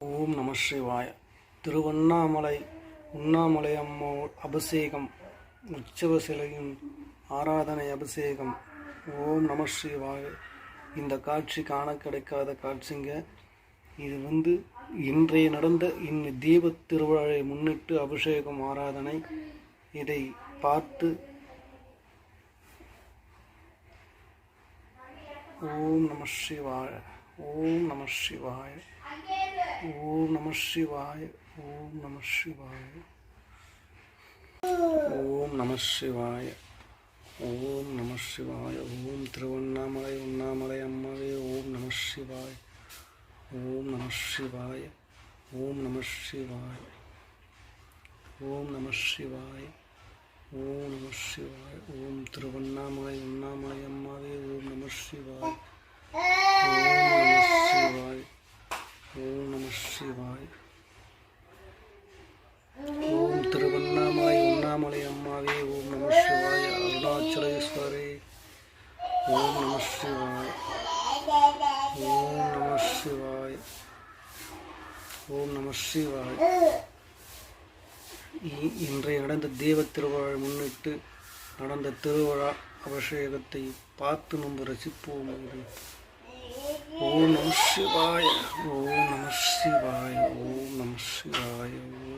ஓம் நம சிவாய. திருவண்ணாமலை உண்ணாமலை அம்மா அபிஷேகம், உற்சவ சிலையும் ஆராதனை அபிஷேகம். ஓம் நம சிவாய. இந்த காட்சி காண கிடைக்காத காட்சிங்க. இது இன்றைய நடந்த தீப திருவிழாவை முன்னிட்டு அபிஷேகம் ஆராதனை. இதை பார்த்து ஓம் நம சிவாய, ஓம் நம சிவாய, ஓம் நம சிவாய, ஓம் நம சிவாய, ஓம் நம சிவாய, ஓம் நம சிவாய. ஓம் திருவண்ணாமலை உண்ணாமலை அம்மாவே ஓம் நம சிவாய, ஓம் நம சிவாய, ஓம் நம சிவாய, ஓம் நம சிவாய, ஓம் நம சிவாய. ஓம் திருவண்ணாமலை உண்ணாமலை அம்மாவே ஓம் நம சிவாய, ஓம் நம சிவாய, ஓம் நம சிவாய. ஓம் திருவண்ணாமலை உண்ணாமலை அம்மாவே ஓம் நம சிவாய. அருணாச்சலேஸ்வரே ஓம் நம சிவாய, ஓம் நம சிவாய, ஓம் நம சிவாய. இன்றைய நடந்த தீப திருவிழா முன்னிட்டு நடந்த திருவிழா அபிஷேகத்தை பார்த்து நம்ம ரசிப்போம். ஓம் நம சிவாய, ஓம் நம சிவாய, ஓம் நம சிவாய, ஓம்